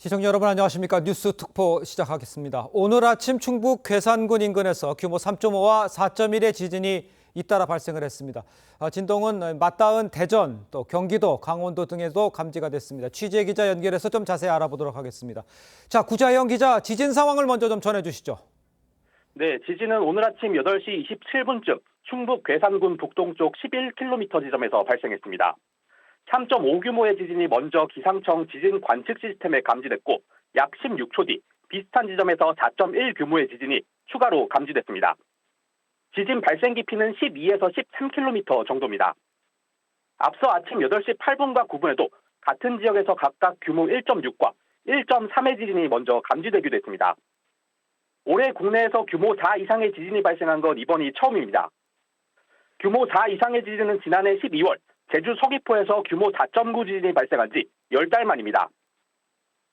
시청자 여러분 안녕하십니까. 뉴스 특보 시작하겠습니다. 오늘 아침 충북 괴산군 인근에서 규모 3.5와 4.1의 지진이 잇따라 발생을 했습니다. 진동은 맞닿은 대전, 또 경기도, 강원도 등에도 감지가 됐습니다. 취재 기자 연결해서 좀 자세히 알아보도록 하겠습니다. 자, 구자영 기자, 지진 상황을 먼저 좀 전해주시죠. 네, 지진은 오늘 아침 8시 27분쯤 충북 괴산군 북동쪽 11km 지점에서 발생했습니다. 3.5 규모의 지진이 먼저 기상청 지진 관측 시스템에 감지됐고 약 16초 뒤 비슷한 지점에서 4.1 규모의 지진이 추가로 감지됐습니다. 지진 발생 깊이는 12에서 13km 정도입니다. 앞서 아침 8시 8분과 9분에도 같은 지역에서 각각 규모 1.6과 1.3의 지진이 먼저 감지되기도 했습니다. 올해 국내에서 규모 4 이상의 지진이 발생한 건 이번이 처음입니다. 규모 4 이상의 지진은 지난해 12월 제주 서귀포에서 규모 4.9 지진이 발생한 지 10달 만입니다.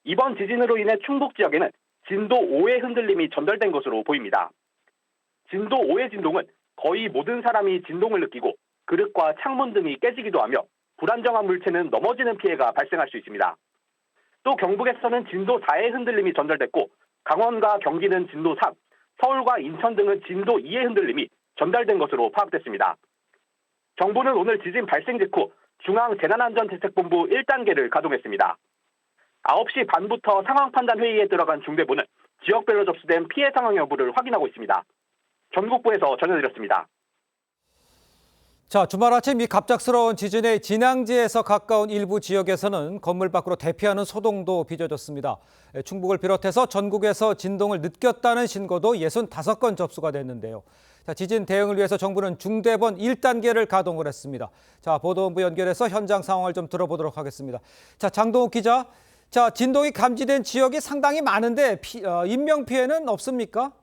이번 지진으로 인해 충북 지역에는 진도 5의 흔들림이 전달된 것으로 보입니다. 진도 5의 진동은 거의 모든 사람이 진동을 느끼고 그릇과 창문 등이 깨지기도 하며 불안정한 물체는 넘어지는 피해가 발생할 수 있습니다. 또 경북에서는 진도 4의 흔들림이 전달됐고 강원과 경기는 진도 3, 서울과 인천 등은 진도 2의 흔들림이 전달된 것으로 파악됐습니다. 정부는 오늘 지진 발생 직후 중앙재난안전대책본부 1단계를 가동했습니다. 9시 반부터 상황판단회의에 들어간 중대본은 지역별로 접수된 피해 상황 여부를 확인하고 있습니다. 전국부에서 전해드렸습니다. 자, 주말 아침 이 갑작스러운 지진에 진앙지에서 가까운 일부 지역에서는 건물 밖으로 대피하는 소동도 빚어졌습니다. 충북을 비롯해서 전국에서 진동을 느꼈다는 신고도 65건 접수가 됐는데요. 자, 지진 대응을 위해서 정부는 중대본 1단계를 가동을 했습니다. 자, 보도본부 연결해서 현장 상황을 좀 들어보도록 하겠습니다. 자, 장동욱 기자, 자, 진동이 감지된 지역이 상당히 많은데 인명 피해는 없습니까?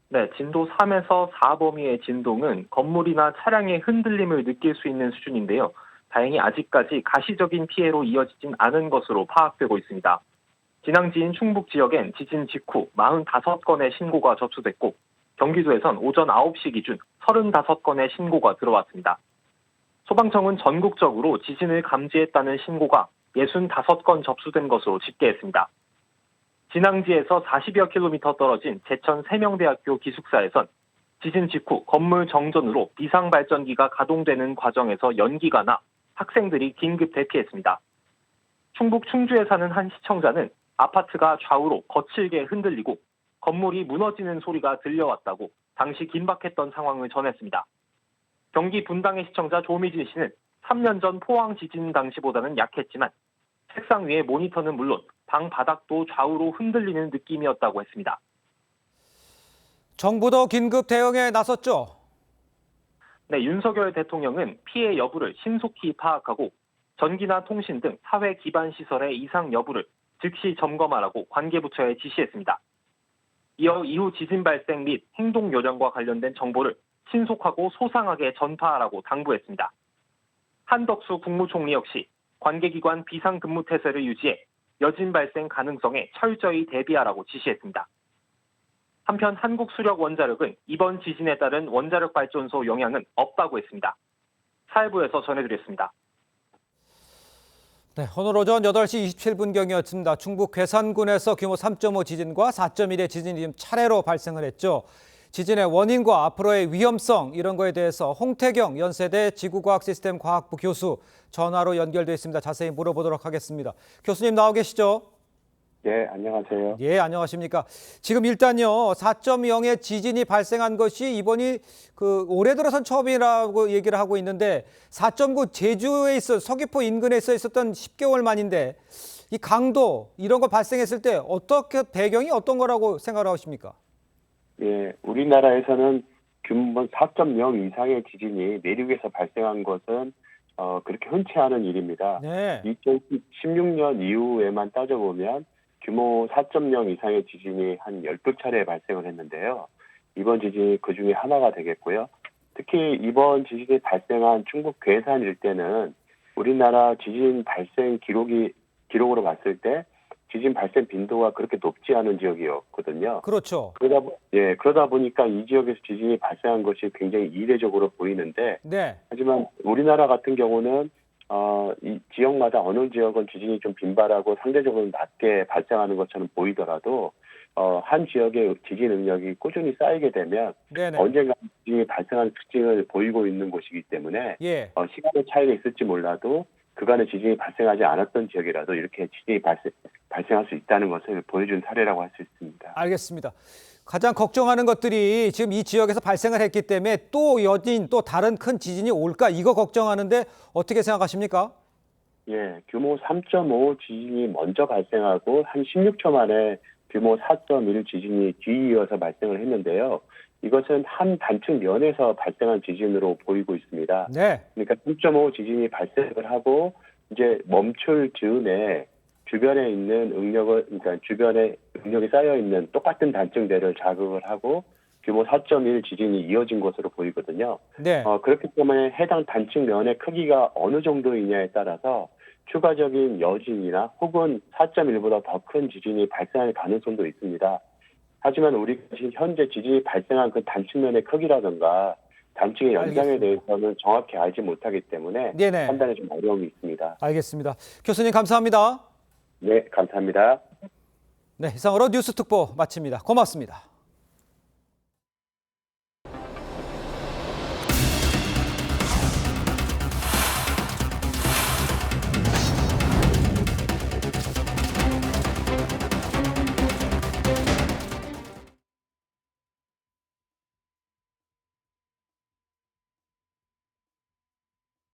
네, 진도 3에서 4 범위의 진동은 건물이나 차량의 흔들림을 느낄 수 있는 수준인데요. 다행히 아직까지 가시적인 피해로 이어지진 않은 것으로 파악되고 있습니다. 진앙지인 충북 지역엔 지진 직후 45건의 신고가 접수됐고 경기도에선 오전 9시 기준 35건의 신고가 들어왔습니다. 소방청은 전국적으로 지진을 감지했다는 신고가 65건 접수된 것으로 집계했습니다. 진앙지에서 40여 킬로미터 떨어진 제천 세명대학교 기숙사에선 지진 직후 건물 정전으로 비상발전기가 가동되는 과정에서 연기가 나 학생들이 긴급 대피했습니다. 충북 충주에 사는 한 시청자는 아파트가 좌우로 거칠게 흔들리고 건물이 무너지는 소리가 들려왔다고 당시 긴박했던 상황을 전했습니다. 경기 분당의 시청자 조미진 씨는 3년 전 포항 지진 당시보다는 약했지만 책상 위의 모니터는 물론 방 바닥도 좌우로 흔들리는 느낌이었다고 했습니다. 정부도 긴급 대응에 나섰죠? 네, 윤석열 대통령은 피해 여부를 신속히 파악하고 전기나 통신 등 사회 기반 시설의 이상 여부를 즉시 점검하라고 관계부처에 지시했습니다. 이어 이후 지진 발생 및 행동 요령과 관련된 정보를 신속하고 소상하게 전파하라고 당부했습니다. 한덕수 국무총리 역시 관계기관 비상근무 태세를 유지해 여진 발생 가능성에 철저히 대비하라고 지시했습니다. 한편 한국수력원자력은 이번 지진에 따른 원자력 발전소 영향은 없다고 했습니다. 사회부에서 전해드렸습니다. 네, 오늘 오전 8시 27분경이었습니다. 충북 괴산군에서 규모 3.5 지진과 4.1의 지진이 지금 차례로 발생을 했죠. 지진의 원인과 앞으로의 위험성 이런 거에 대해서 홍태경 연세대 지구과학시스템 과학부 교수 전화로 연결돼 있습니다. 자세히 물어보도록 하겠습니다. 교수님 나와 계시죠? 네, 안녕하세요. 예, 안녕하십니까. 지금 일단요, 4.0의 지진이 발생한 것이 이번이 올해 들어선 처음이라고 얘기를 하고 있는데 4.9 제주에 서귀포 인근에 있었던 10개월 만인데 이 강도 이런 거 발생했을 때 어떻게 배경이 어떤 거라고 생각을 하십니까? 예, 우리나라에서는 규모 4.0 이상의 지진이 내륙에서 발생한 것은 그렇게 흔치 않은 일입니다. 네. 2016년 이후에만 따져보면 규모 4.0 이상의 지진이 한 12차례 발생을 했는데요. 이번 지진이 그 중에 하나가 되겠고요. 특히 이번 지진이 발생한 충북 괴산 일대는 우리나라 지진 발생 기록으로 봤을 때 지진 발생 빈도가 그렇게 높지 않은 지역이었거든요. 그렇죠. 그러다 보니까 이 지역에서 지진이 발생한 것이 굉장히 이례적으로 보이는데, 네. 하지만 우리나라 같은 경우는 이 지역마다 어느 지역은 지진이 좀 빈발하고 상대적으로 낮게 발생하는 것처럼 보이더라도 한 지역의 지진 능력이 꾸준히 쌓이게 되면 네네. 언젠가 지진이 발생하는 특징을 보이고 있는 곳이기 때문에 예. 시간의 차이가 있을지 몰라도 그간의 지진이 발생하지 않았던 지역이라도 이렇게 지진이 발생할 수 있다는 것을 보여준 사례라고 할 수 있습니다. 알겠습니다. 가장 걱정하는 것들이 지금 이 지역에서 발생을 했기 때문에 또 여진 또 다른 큰 지진이 올까 이거 걱정하는데 어떻게 생각하십니까? 예, 규모 3.5 지진이 먼저 발생하고 한 16초 만에 규모 4.1 지진이 뒤이어서 발생을 했는데요. 이것은 한 단층 면에서 발생한 지진으로 보이고 있습니다. 네. 그러니까 3.5 지진이 발생을 하고 이제 멈출 즈음에 주변에 있는 그러니까 주변에 응력이 쌓여 있는 똑같은 단층대를 자극을 하고 규모 4.1 지진이 이어진 것으로 보이거든요. 네. 그렇기 때문에 해당 단층 면의 크기가 어느 정도이냐에 따라서 추가적인 여진이나 혹은 4.1보다 더 큰 지진이 발생할 가능성도 있습니다. 하지만 우리가 지금 현재 지진이 발생한 그 단층면의 크기라든가 단층의 연장에 알겠습니다. 대해서는 정확히 알지 못하기 때문에 네네. 판단에 좀 어려움이 있습니다. 알겠습니다. 교수님 감사합니다. 네, 감사합니다. 네, 이상으로 뉴스 특보 마칩니다. 고맙습니다.